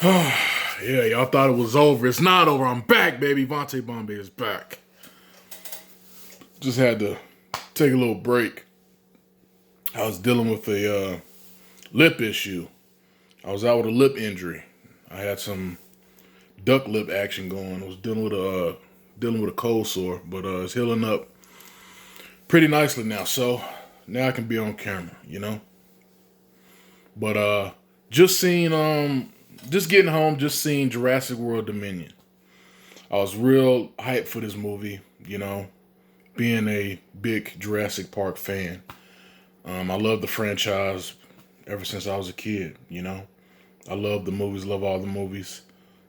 Yeah, y'all thought it was over. It's not over. I'm back, baby. Vontae Bombay is back. Just had to take a little break. I was dealing with a lip issue. I was out with a lip injury. I had some duck lip action going. I was dealing with a cold sore, but it's healing up pretty nicely now. So now I can be on camera, you know. But just seeing just getting home, just seeing Jurassic World Dominion. I was real hyped for this movie, you know, being a big Jurassic Park fan. I love the franchise ever since I was a kid, you know. I love the movies, love all the movies.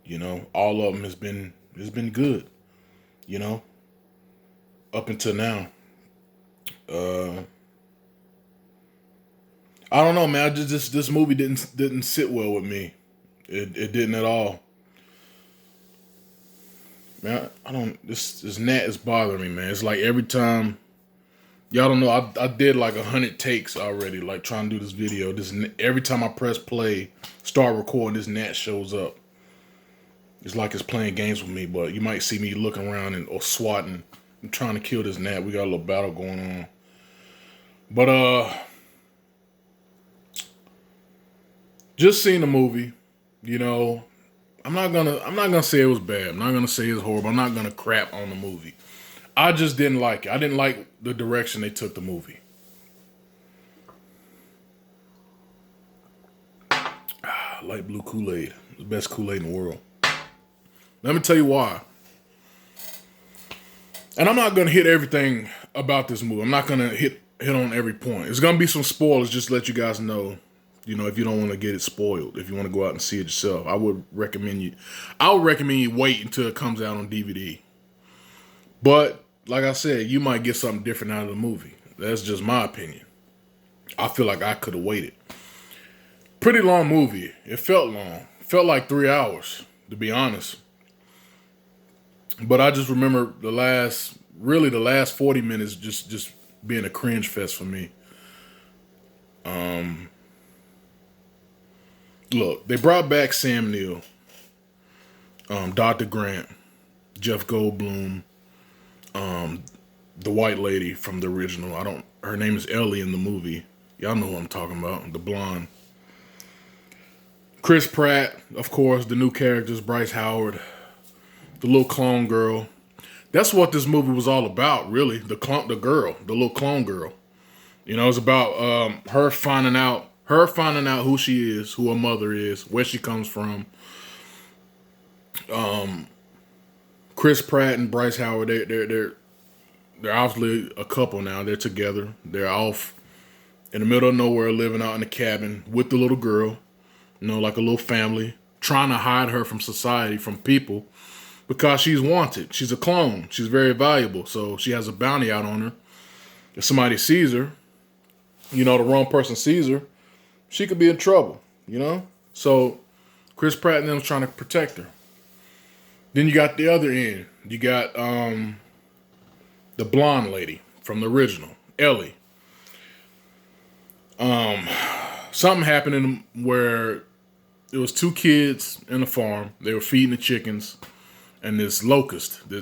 You know, all of them has been good, you know, up until now. Uh I don't know, man. I just this movie didn't sit well with me. It didn't at all. Man, I don't this gnat is bothering me, man. It's like every time y'all don't know, I did like 100 takes already, like trying to do this video. Every time I press play, start recording, this gnat shows up. It's like it's playing games with me, but you might see me looking around or swatting. I'm trying to kill this gnat. We got a little battle going on. But just seeing the movie, you know, I'm not gonna say it was bad. I'm not gonna say it's horrible. I'm not gonna crap on the movie. I just didn't like it. I didn't like the direction they took the movie. Light blue Kool-Aid. The best Kool-Aid in the world. Let me tell you why. And I'm not gonna hit everything about this movie. I'm not gonna hit on every point. There's gonna be some spoilers, just to let you guys know. You know, if you don't want to get it spoiled, if you want to go out and see it yourself, I would recommend you wait until it comes out on DVD. But like I said, you might get something different out of the movie. That's just my opinion. I feel like I could have waited. Pretty long movie. It felt long. It felt like 3 hours, to be honest. But I just remember the last 40 minutes just being a cringe fest for me. Look, they brought back Sam Neill, Dr. Grant, Jeff Goldblum, the white lady from the original. Her name is Ellie in the movie. Y'all know what I'm talking about, the blonde. Chris Pratt, of course, the new characters, Bryce Howard, the little clone girl. That's what this movie was all about, really. The little clone girl. You know, it's about her finding out who she is, who her mother is, where she comes from. Chris Pratt and Bryce Howard, they're obviously a couple now. They're together. They're off in the middle of nowhere, living out in a cabin with the little girl. You know, like a little family, trying to hide her from society, from people, because she's wanted. She's a clone. She's very valuable, so she has a bounty out on her. If somebody sees her, you know, the wrong person sees her, she could be in trouble, you know? So Chris Pratt and them's trying to protect her. Then you got the other end. You got the blonde lady from the original, Ellie. Something happened where there was two kids in a farm. They were feeding the chickens, and this locust, the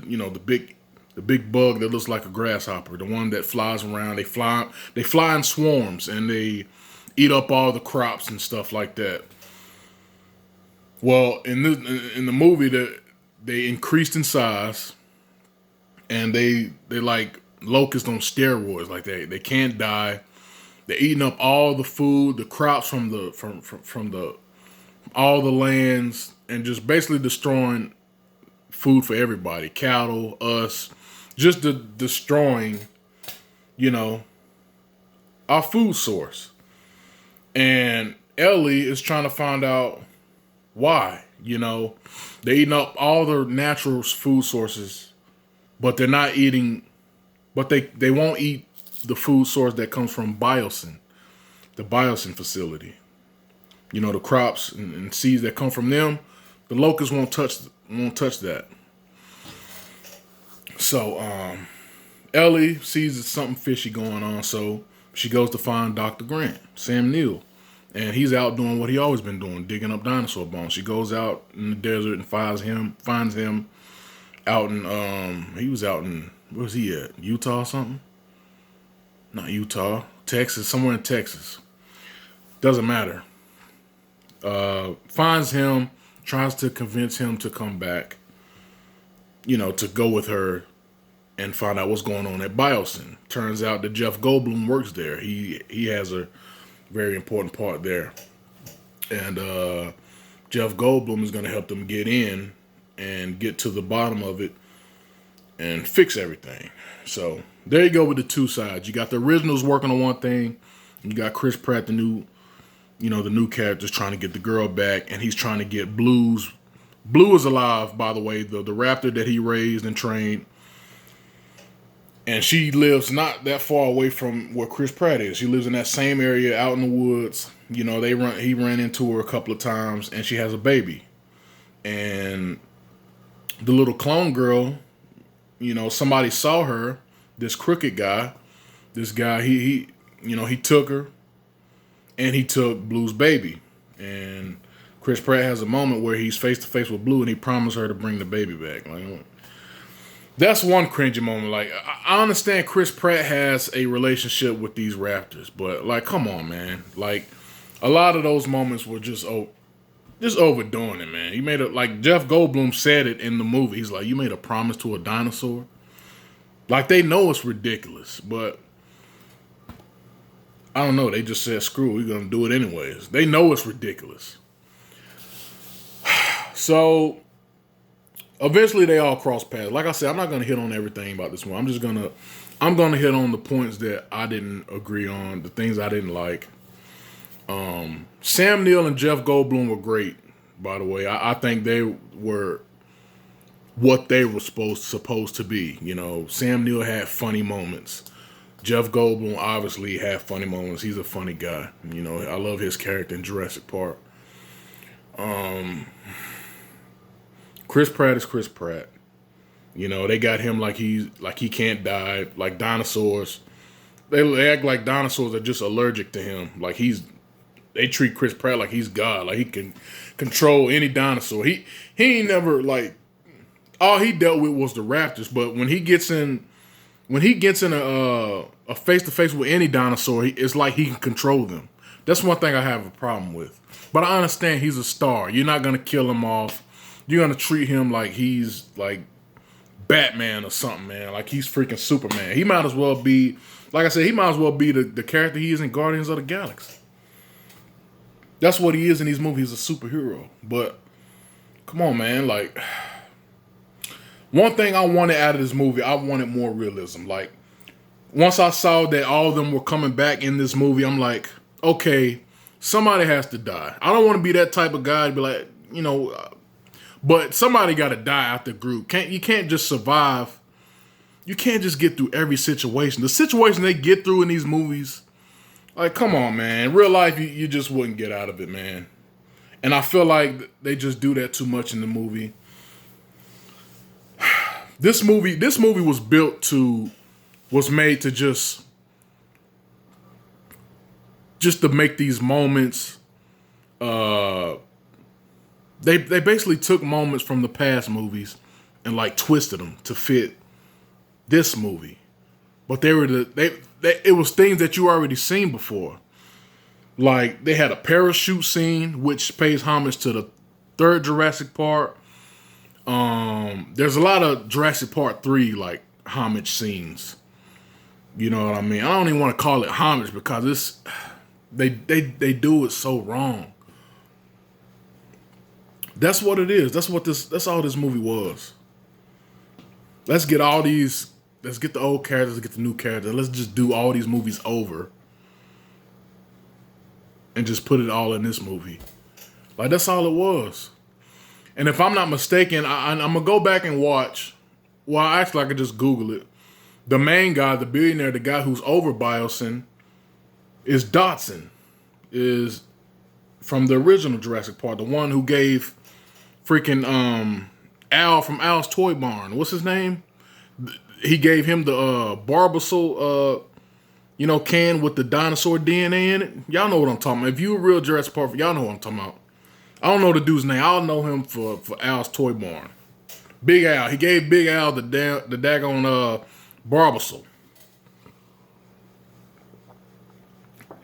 big bug that looks like a grasshopper, the one that flies around. They fly in swarms, and they eat up all the crops and stuff like that. Well, in the movie, they increased in size, and they like locusts on steroids. Like they can't die. They're eating up all the food, the crops from the all the lands, and just basically destroying food for everybody, cattle, us, just destroying, you know, our food source. And Ellie is trying to find out why. You know, they're eating up all their natural food sources, but they're not eating, but they won't eat the food source that comes from biosin, the biosin facility. You know, the crops and seeds that come from them, the locusts won't touch that. So Ellie sees something fishy going on, so she goes to find Dr. Grant, Sam Neill, And he's out doing what he always been doing, digging up dinosaur bones. She goes out in the desert and finds him out in he was out in, where's he at? Utah or something? Not Utah. Texas, somewhere in Texas. Doesn't matter. Finds him, tries to convince him to come back, to go with her and find out what's going on at Biosyn. Turns out that Jeff Goldblum works there. He has a very important part there. And Jeff Goldblum is going to help them get in and get to the bottom of it and fix everything. So there you go with the two sides. You got the originals working on one thing. You got Chris Pratt, the new character's trying to get the girl back, and he's trying to get Blue's. Blue is alive, by the way, the raptor that he raised and trained. And she lives not that far away from where Chris Pratt is. She lives in that same area out in the woods. He ran into her a couple of times, and she has a baby. And the little clone girl, somebody saw her, this crooked guy. This guy, he took her, and he took Blue's baby. And Chris Pratt has a moment where he's face to face with Blue, and he promised her to bring the baby back. That's one cringy moment. I understand Chris Pratt has a relationship with these raptors, but come on, man. A lot of those moments were just overdoing it, man. He made it, Jeff Goldblum said it in the movie. He's like, you made a promise to a dinosaur. They know it's ridiculous, but I don't know. They just said, screw it, we're going to do it anyways. They know it's ridiculous. So eventually they all cross paths. Like I said, I'm not going to hit on everything about this one. I'm going to hit on the points that I didn't agree on, the things I didn't like. Sam Neill and Jeff Goldblum were great, by the way. I think they were what they were supposed to be. Sam Neill had funny moments. Jeff Goldblum obviously had funny moments. He's a funny guy. I love his character in Jurassic Park. Chris Pratt is Chris Pratt. They got him like he can't die, like dinosaurs. They act like dinosaurs are just allergic to him. They treat Chris Pratt like he's God, like he can control any dinosaur. He ain't never all he dealt with was the raptors, but when he gets in a face to face with any dinosaur, it's like he can control them. That's one thing I have a problem with. But I understand he's a star. You're not gonna kill him off. You're gonna treat him like he's like Batman or something, man. Like he's freaking Superman. He might as well be, like I said, he might as well be the character he is in Guardians of the Galaxy. That's what he is in these movies, a superhero. But come on, man. One thing I wanted out of this movie, I wanted more realism. Once I saw that all of them were coming back in this movie, I'm like, okay, somebody has to die. I don't want to be that type of guy to be like, but somebody got to die out the group. You can't just survive. You can't just get through every situation. The situation they get through in these movies, come on, man. Real life, you just wouldn't get out of it, man. And I feel like they just do that too much in the movie. This movie was made to just to make these moments. They basically took moments from the past movies and twisted them to fit this movie. But it was things that you already seen before. They had a parachute scene, which pays homage to the third Jurassic Park. There's a lot of Jurassic Park 3 homage scenes. You know what I mean? I don't even want to call it homage because they do it so wrong. That's what it is. That's all this movie was. Let's get the old characters, let's get the new characters. Let's just do all these movies over. And just put it all in this movie. That's all it was. And if I'm not mistaken, I'm going to go back and watch. Well, actually, I could just Google it. The main guy, the billionaire, the guy who's over Biosyn, is Dodson. Is from the original Jurassic Park. The one who gave freaking Al from Al's Toy Barn. What's his name? He gave him the Barbasol You know, can with the dinosaur DNA in it. Y'all know what I'm talking about. If you a real Jurassic Park, y'all know what I'm talking about. I don't know the dude's name. I'll know him for Al's Toy Barn. Big Al. He gave Big Al the daggone Barbasol.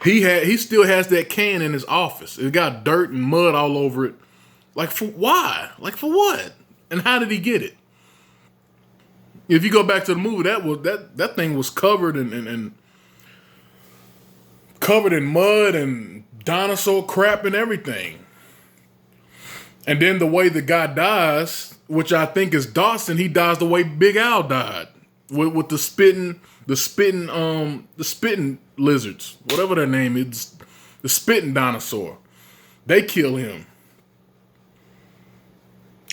He still has that can in his office. It got dirt and mud all over it. Like, for why? Like, for what? And how did he get it? If you go back to the movie, that thing was covered in covered in mud and dinosaur crap and everything. And then the way the guy dies, which I think is Dawson, he dies the way Big Al died, with the spitting lizards, whatever their name is, the spitting dinosaur. They kill him.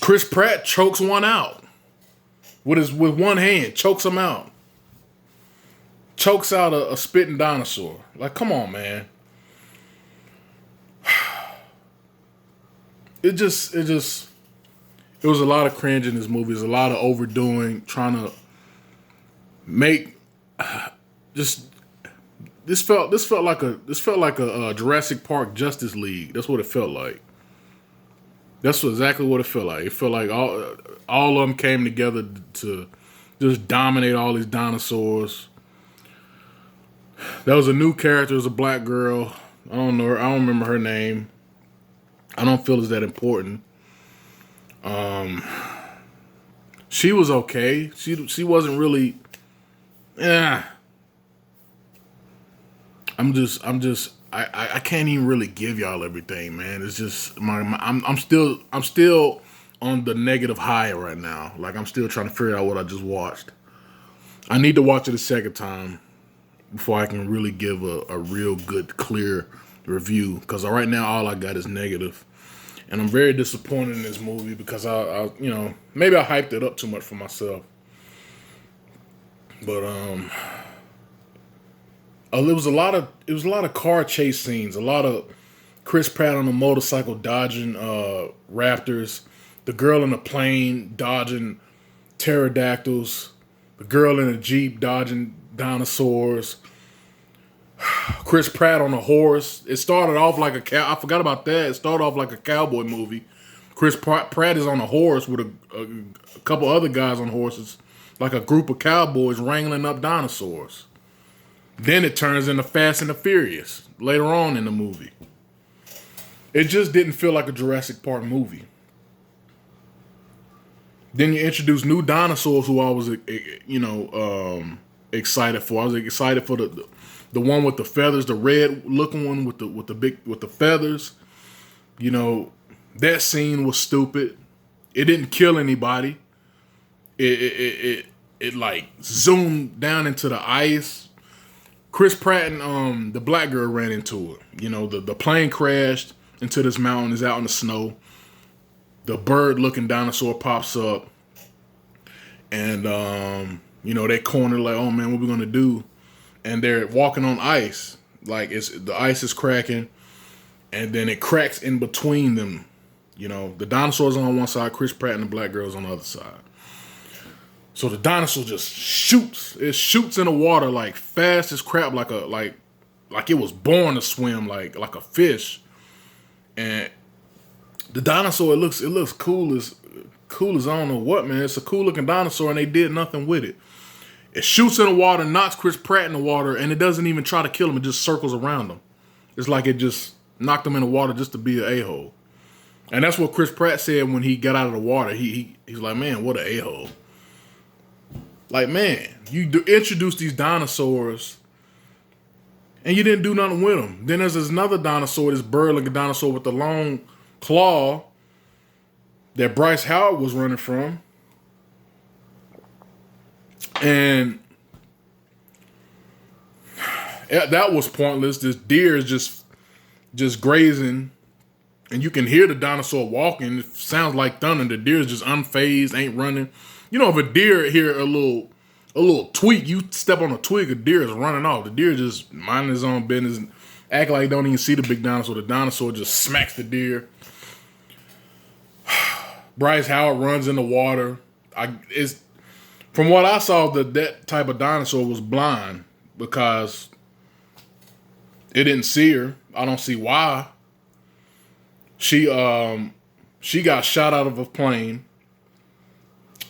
Chris Pratt chokes one out with one hand, chokes him out. Chokes out a spitting dinosaur. Like, come on, man. It was a lot of cringe in this movie. There's a lot of overdoing, trying to make this felt like a Jurassic Park Justice League. That's what it felt like. That's exactly what it felt like. It felt like all of them came together to just dominate all these dinosaurs. There was a new character, it was a black girl. I don't know her. I don't remember her name. I don't feel it's that important. She was okay. She wasn't really. Yeah. I can't even really give y'all everything, man. It's just I'm still on the negative high right now. Like, I'm still trying to figure out what I just watched. I need to watch it a second time before I can really give a real good, clear review. Because right now, all I got is negative. And I'm very disappointed in this movie because I maybe I hyped it up too much for myself. But it was a lot of car chase scenes, a lot of Chris Pratt on a motorcycle dodging raptors, the girl in a plane dodging pterodactyls, the girl in a Jeep dodging dinosaurs, Chris Pratt on a horse. It started off like I forgot about that. It started off like a cowboy movie. Chris Pratt is on a horse with a couple other guys on horses, like a group of cowboys wrangling up dinosaurs. Then it turns into Fast and the Furious later on in the movie. It just didn't feel like a Jurassic Park movie. Then you introduce new dinosaurs who I was, excited for. I was excited for the one with the feathers, the red looking one with the feathers. You know, that scene was stupid. It didn't kill anybody. It like zoomed down into the ice. Chris Pratt and the black girl ran into it. You know, the plane crashed into this mountain, is out in the snow. The bird-looking dinosaur pops up. And, they corner like, oh, man, what we going to do? And they're walking on ice. Like, the ice is cracking. And then it cracks in between them. You know, the dinosaur's on one side, Chris Pratt and the black girl's on the other side. So the dinosaur just shoots. It shoots in the water like fast as crap, like it was born to swim, like a fish. And the dinosaur, it looks cool as I don't know what, man. It's a cool looking dinosaur, and they did nothing with it. It shoots in the water, knocks Chris Pratt in the water, and it doesn't even try to kill him. It just circles around him. It's like it just knocked him in the water just to be an a-hole. And that's what Chris Pratt said when he got out of the water. He's like, man, what an a-hole. Like, man, you introduced these dinosaurs and you didn't do nothing with them. Then there's this another dinosaur, this bird-looking dinosaur with the long claw that Bryce Howard was running from. And that was pointless. This deer is just grazing, and you can hear the dinosaur walking. It sounds like thunder. The deer is just unfazed, ain't running. You know, if a deer hear a little tweak, you step on a twig, a deer is running off. The deer just minding his own business, act like don't even see the big dinosaur. The dinosaur just smacks the deer. Bryce Howard runs in the water. From what I saw, that type of dinosaur was blind because It didn't see her. I don't see why. She got shot out of a plane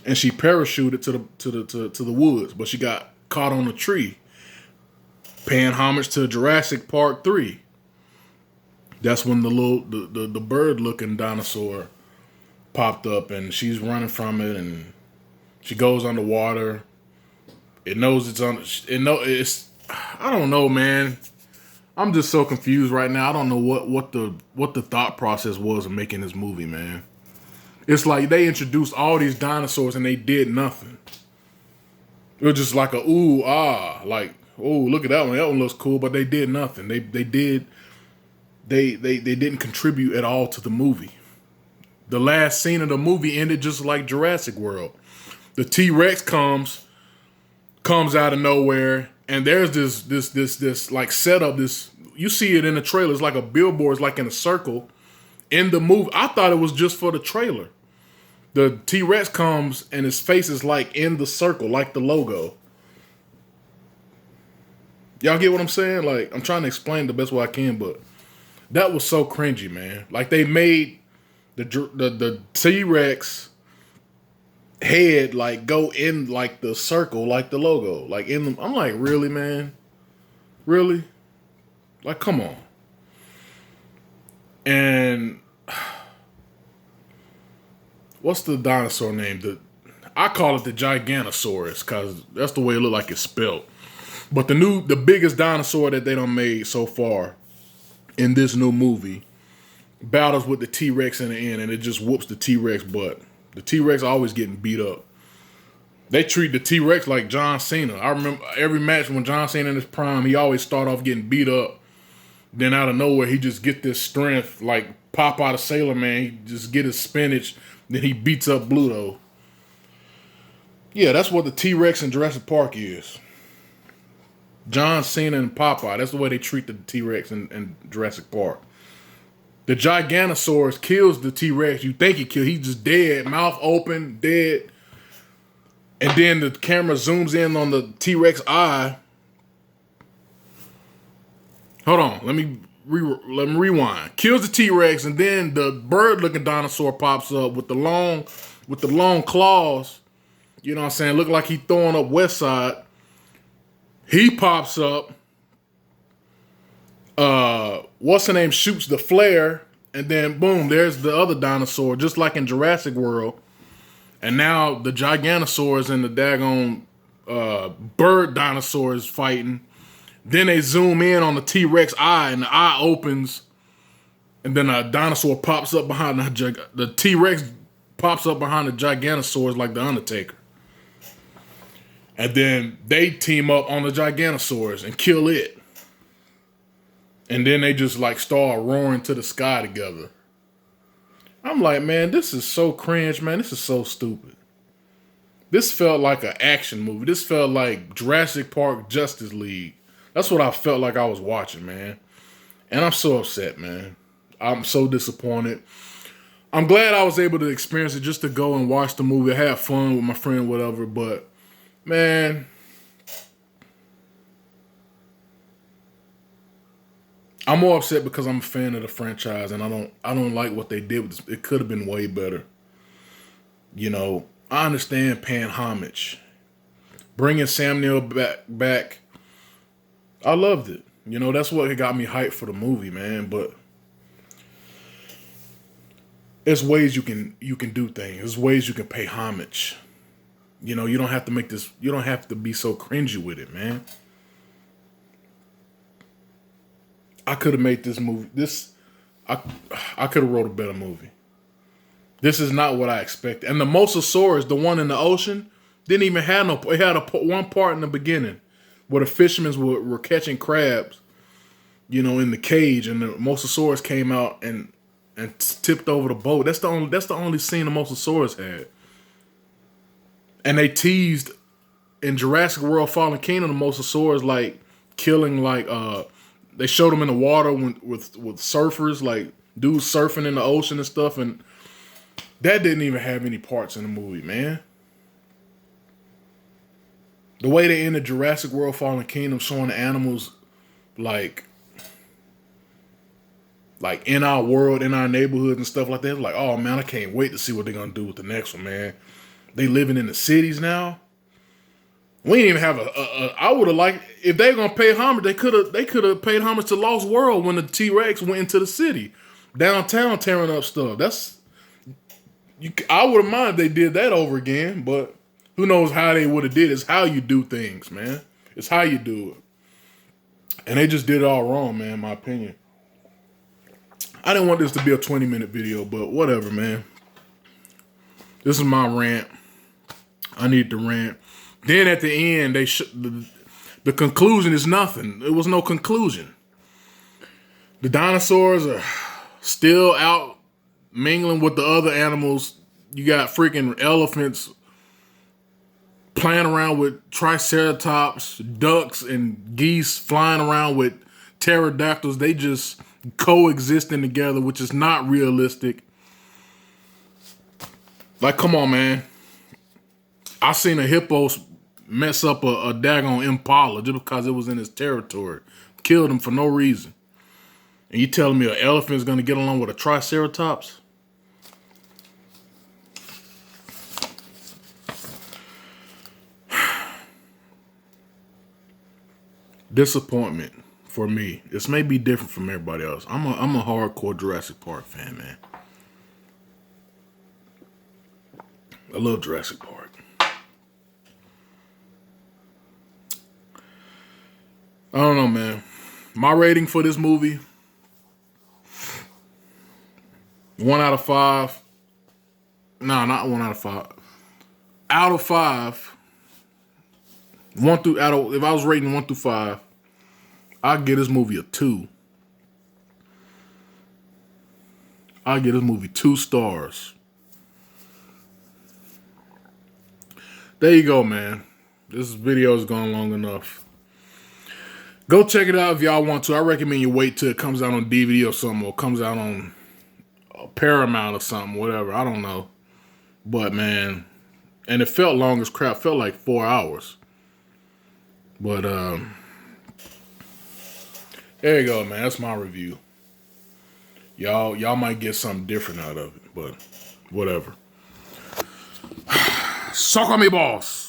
and she parachuted to the woods, but she got caught on a tree, paying homage to Jurassic Park 3. That's when the bird looking dinosaur popped up, and she's running from it, and she goes underwater. It knows it's on. It's. I don't know, man. I'm just so confused right now. I don't know what the thought process was of making this movie, man. It's like they introduced all these dinosaurs and they did nothing. It was just like a ooh ah, like oh look at that one. That one looks cool, but they did nothing. They didn't contribute at all to the movie. The last scene of the movie ended just like Jurassic World. The T-Rex comes out of nowhere, and there's this like setup. This you see it in the trailer. It's like a billboard. It's like in a circle in the movie. I thought it was just for the trailer. The T-Rex comes and his face is like in the circle, like the logo. Y'all get what I'm saying? Like, I'm trying to explain the best way I can, but that was so cringy, man. Like, they made the T-Rex head like go in like the circle, like the logo, like in the. I'm like, really, man, really, like, come on. And what's the dinosaur name? I call it the Giganosaurus because that's the way it looked like it's spelled. But the biggest dinosaur that they done made so far in this new movie battles with the T-Rex in the end, and it just whoops the T-Rex butt. The T-Rex always getting beat up. They treat the T-Rex like John Cena. I remember every match when John Cena in his prime, he always start off getting beat up. Then out of nowhere, he just get this strength, like pop out of Sailor Man. He just get his spinach, then he beats up Bluto. Yeah, that's what the T-Rex in Jurassic Park is. John Cena and Popeye. That's the way they treat the T-Rex in Jurassic Park. The Giganosaurus kills the T-Rex. You think he killed. He's just dead. Mouth open, dead. And then the camera zooms in on the T-Rex eye. Hold on. Let me rewind. Kills the T-Rex, and then the bird-looking dinosaur pops up with the long claws. You know what I'm saying? Look like he throwing up West Side. He pops up. What's her name shoots the flare, and then boom, there's the other dinosaur, just like in Jurassic World. And now the Giganosaurs and the daggone bird dinosaurs fighting. Then they zoom in on the T-Rex eye, and the eye opens, and then a dinosaur pops up behind the T-Rex pops up behind the Giganosaurs like the Undertaker. And then they team up on the Giganosaurs and kill it. And then they just like start roaring to the sky together. I'm like, man, this is so cringe, man. This is so stupid. This felt like an action movie. This felt like Jurassic Park Justice League. That's what I felt like I was watching, man. And I'm so upset, man. I'm so disappointed. I'm glad I was able to experience it just to go and watch the movie. I had fun with my friend, whatever, but man, I'm more upset because I'm a fan of the franchise and I don't like what they did with this. It could have been way better. You know, I understand paying homage. Bringing Sam Neill back. I loved it. You know, that's what got me hyped for the movie, man, but there's ways you can do things. There's ways you can pay homage. You know, you don't have to be so cringy with it, man. I could have made this movie. I could have wrote a better movie. This is not what I expected. And the Mosasaurus, the one in the ocean, didn't even have no. It had one part in the beginning where the fishermen were catching crabs, you know, in the cage, and the Mosasaurus came out and tipped over the boat. That's the only scene the Mosasaurus had. And they teased in Jurassic World: Fallen Kingdom, the Mosasaurus like killing they showed them in the water with surfers, like dudes surfing in the ocean and stuff, and that didn't even have any parts in the movie, man. The way they ended Jurassic World: Fallen Kingdom, showing the animals like like in our world, in our neighborhoods and stuff like that. Like, oh man, I can't wait to see what they're gonna do with the next one, man. They living in the cities now. We didn't even have I would have liked, if they gonna pay homage, they could have paid homage to Lost World when the T-Rex went into the city, downtown tearing up stuff. I would have minded if they did that over again, but who knows how they would have did it. It's how you do things, man. It's how you do it. And they just did it all wrong, man, in my opinion. I didn't want this to be a 20-minute video, but whatever, man. This is my rant. I need to rant. Then at the end, the conclusion is nothing. There was no conclusion. The dinosaurs are still out mingling with the other animals. You got freaking elephants playing around with triceratops, ducks and geese flying around with pterodactyls. They just coexisting together, which is not realistic. Like, come on, man. I seen a hippo mess up a daggone impala just because it was in his territory. Killed him for no reason. And you telling me an elephant is going to get along with a triceratops? Disappointment for me. This may be different from everybody else. I'm a hardcore Jurassic Park fan, man. I love Jurassic Park. I don't know, man. My rating for this movie, 1 out of 5. No, not 1 out of 5. Out of 5. If I was rating 1 through 5, I'd give this movie a 2. I'd give this movie 2 stars. There you go, man. This video has gone long enough. Go check it out if y'all want to. I recommend you wait till it comes out on DVD or something, or comes out on Paramount or something, whatever. I don't know. But, man, and it felt long as crap. It felt like 4 hours. But, there you go, man. That's my review. Y'all might get something different out of it, but whatever. Suck on me, boss.